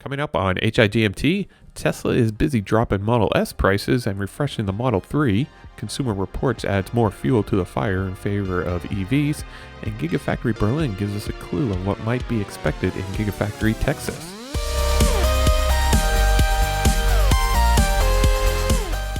Coming up on HIGMT, Tesla is busy dropping Model S prices and refreshing the Model 3. Consumer Reports adds more fuel to the fire in favor of EVs. And GigaFactory Berlin gives us a clue on what might be expected in GigaFactory Texas.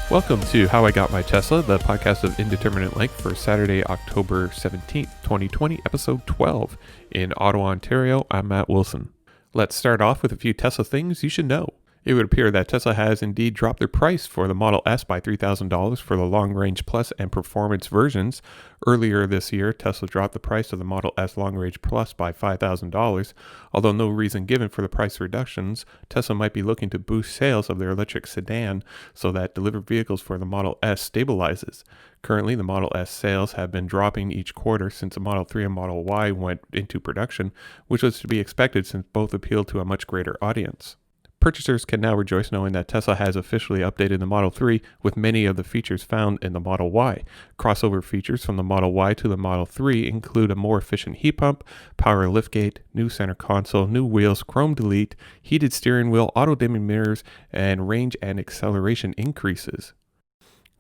Welcome to How I Got My Tesla, the podcast of indeterminate length for Saturday, October 17th, 2020, episode 12. In Ottawa, Ontario, I'm Matt Wilson. Let's start off with a few Tesla things you should know. It would appear that Tesla has indeed dropped their price for the Model S by $3,000 for the Long Range Plus and Performance versions. Earlier this year, Tesla dropped the price of the Model S Long Range Plus by $5,000. Although no reason given for the price reductions, Tesla might be looking to boost sales of their electric sedan so that delivered vehicles for the Model S stabilizes. Currently, the Model S sales have been dropping each quarter since the Model 3 and Model Y went into production, which was to be expected since both appeal to a much greater audience. Purchasers can now rejoice knowing that Tesla has officially updated the Model 3 with many of the features found in the Model Y. Crossover features from the Model Y to the Model 3 include a more efficient heat pump, power liftgate, new center console, new wheels, chrome delete, heated steering wheel, auto-dimming mirrors, and range and acceleration increases.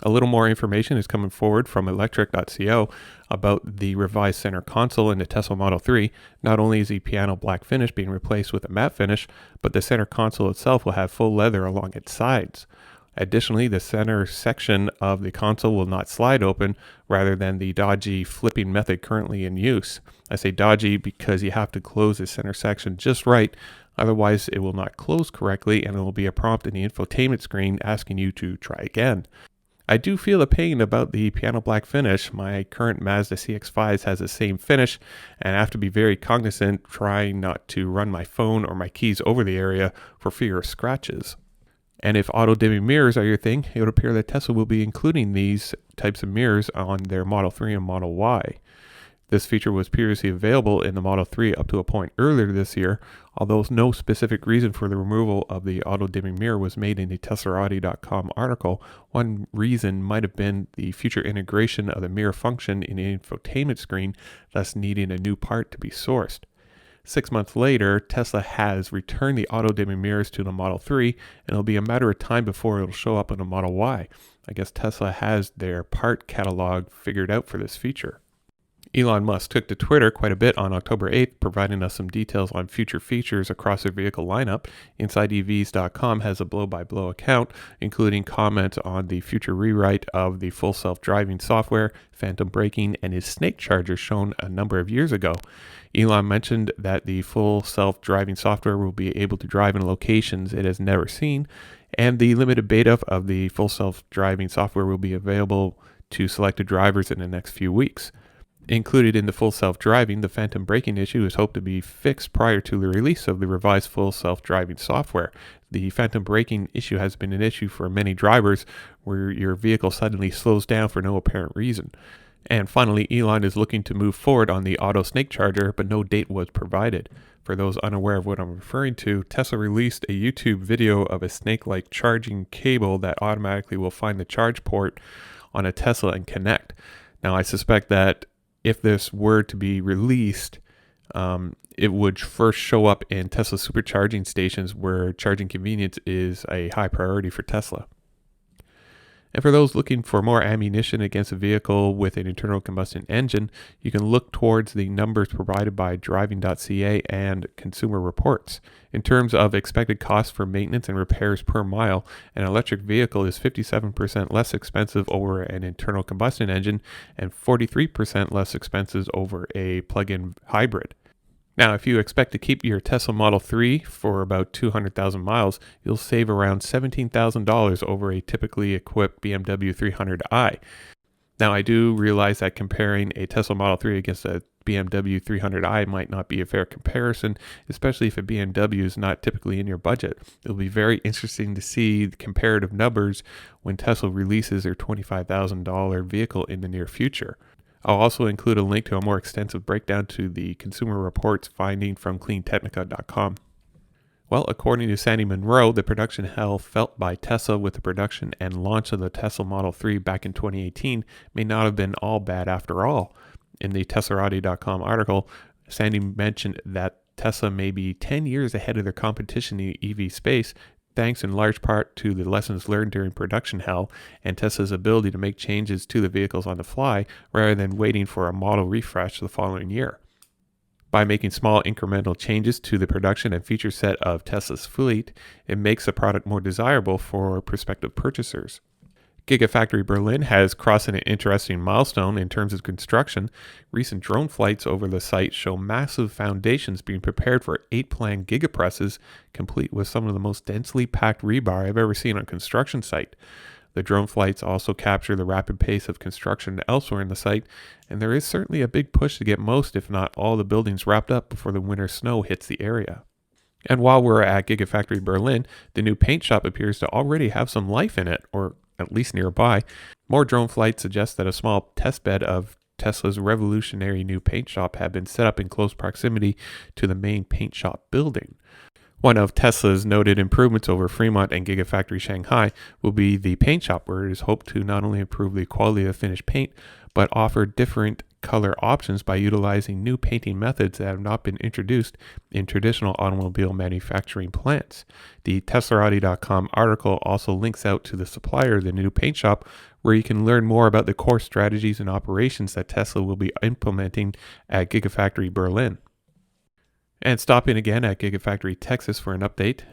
A little more information is coming forward from electric.co about the revised center console in the Tesla Model 3. Not only is the piano black finish being replaced with a matte finish, but the center console itself will have full leather along its sides. Additionally, the center section of the console will not slide open rather than the dodgy flipping method currently in use. I say dodgy because you have to close the center section just right, otherwise it will not close correctly and there will be a prompt in the infotainment screen asking you to try again. I do feel a pain about the piano black finish. My current Mazda CX-5 has the same finish, and I have to be very cognizant trying not to run my phone or my keys over the area for fear of scratches. And if auto-dimming mirrors are your thing, it would appear that Tesla will be including these types of mirrors on their Model 3 and Model Y. This feature was previously available in the Model 3 up to a point earlier this year, although no specific reason for the removal of the auto-dimming mirror was made in the TSLA.com article. One reason might have been the future integration of the mirror function in the infotainment screen, thus needing a new part to be sourced. 6 months later, Tesla has returned the auto-dimming mirrors to the Model 3, and it'll be a matter of time before it'll show up in the Model Y. I guess Tesla has their part catalog figured out for this feature. Elon Musk took to Twitter quite a bit on October 8th, providing us some details on future features across their vehicle lineup. InsideEVs.com has a blow-by-blow account, including comments on the future rewrite of the full self-driving software, phantom braking, and his snake charger shown a number of years ago. Elon mentioned that the full self-driving software will be able to drive in locations it has never seen, and the limited beta of the full self-driving software will be available to selected drivers in the next few weeks. Included in the full self-driving, the phantom braking issue is hoped to be fixed prior to the release of the revised full self-driving software. The phantom braking issue has been an issue for many drivers where your vehicle suddenly slows down for no apparent reason. And finally, Elon is looking to move forward on the auto snake charger, but no date was provided. For those unaware of what I'm referring to, Tesla released a YouTube video of a snake-like charging cable that automatically will find the charge port on a Tesla and connect. Now, I suspect that if this were to be released, it would first show up in Tesla supercharging stations where charging convenience is a high priority for Tesla. And for those looking for more ammunition against a vehicle with an internal combustion engine, you can look towards the numbers provided by driving.ca and Consumer Reports. In terms of expected costs for maintenance and repairs per mile, an electric vehicle is 57% less expensive over an internal combustion engine and 43% less expensive over a plug-in hybrid. Now, if you expect to keep your Tesla Model 3 for about 200,000 miles, you'll save around $17,000 over a typically equipped BMW 300i. Now, I do realize that comparing a Tesla Model 3 against a BMW 300i might not be a fair comparison, especially if a BMW is not typically in your budget. It'll be very interesting to see the comparative numbers when Tesla releases their $25,000 vehicle in the near future. I'll also include a link to a more extensive breakdown to the Consumer Reports finding from cleantechnica.com. Well, according to Sandy Monroe, the production hell felt by Tesla with the production and launch of the Tesla Model 3 back in 2018 may not have been all bad after all. In the TSLA.com article, Sandy mentioned that Tesla may be 10 years ahead of their competition in the EV space, thanks in large part to the lessons learned during production hell and Tesla's ability to make changes to the vehicles on the fly rather than waiting for a model refresh the following year. By making small incremental changes to the production and feature set of Tesla's fleet, it makes the product more desirable for prospective purchasers. GigaFactory Berlin has crossed an interesting milestone in terms of construction. Recent drone flights over the site show massive foundations being prepared for 8 planned gigapresses, complete with some of the most densely packed rebar I've ever seen on a construction site. The drone flights also capture the rapid pace of construction elsewhere in the site, and there is certainly a big push to get most, if not all, the buildings wrapped up before the winter snow hits the area. And while we're at GigaFactory Berlin, the new paint shop appears to already have some life in it, or at least nearby. More drone flights suggest that a small testbed of Tesla's revolutionary new paint shop had been set up in close proximity to the main paint shop building. One of Tesla's noted improvements over Fremont and GigaFactory Shanghai will be the paint shop, where it is hoped to not only improve the quality of finished paint, but offer different color options by utilizing new painting methods that have not been introduced in traditional automobile manufacturing plants. The Teslarati.com article also links out to the supplier of the new paint shop, where you can learn more about the core strategies and operations that Tesla will be implementing at GigaFactory Berlin. And stopping again at GigaFactory Texas for an update,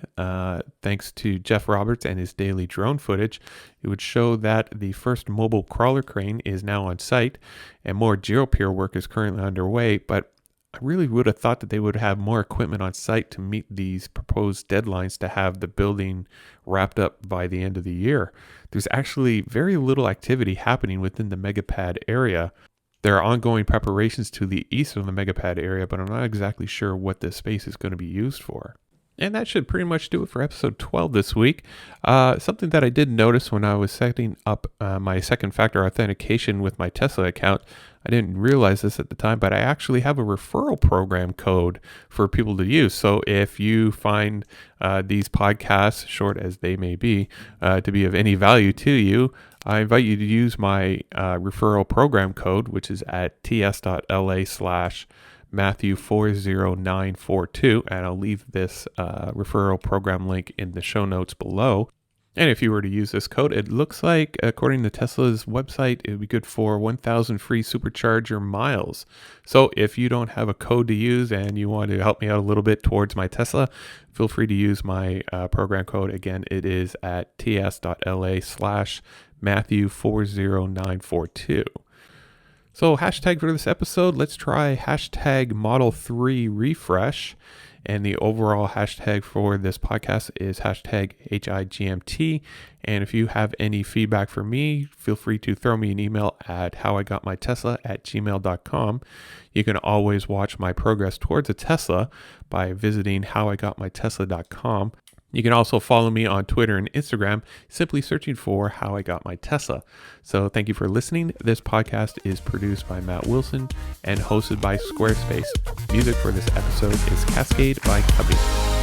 thanks to Jeff Roberts and his daily drone footage, it would show that the first mobile crawler crane is now on site and more geo-pier work is currently underway, but I really would have thought that they would have more equipment on site to meet these proposed deadlines to have the building wrapped up by the end of the year. There's actually very little activity happening within the megapad area. There are ongoing preparations to the east of the megapad area, but I'm not exactly sure what this space is going to be used for. And that should pretty much do it for episode 12 this week. Something that I did notice when I was setting up my second factor authentication with my Tesla account, I didn't realize this at the time, but I actually have a referral program code for people to use. So if you find these podcasts, short as they may be, to be of any value to you, I invite you to use my referral program code, which is at ts.la/Matthew40942, and I'll leave this referral program link in the show notes below. And if you were to use this code, it looks like, according to Tesla's website, it would be good for 1,000 free supercharger miles. So if you don't have a code to use and you want to help me out a little bit towards my Tesla, feel free to use my program code. Again, it is at ts.la/Matthew40942. So hashtag for this episode, let's try hashtag Model 3 refresh. And the overall hashtag for this podcast is hashtag HIGMT. And if you have any feedback for me, feel free to throw me an email at howigotmytesla@gmail.com. You can always watch my progress towards a Tesla by visiting howigotmytesla.com. You can also follow me on Twitter and Instagram, simply searching for How I Got My Tesla. So thank you for listening. This podcast is produced by Matt Wilson and hosted by Squarespace. Music for this episode is Cascade by Cubby.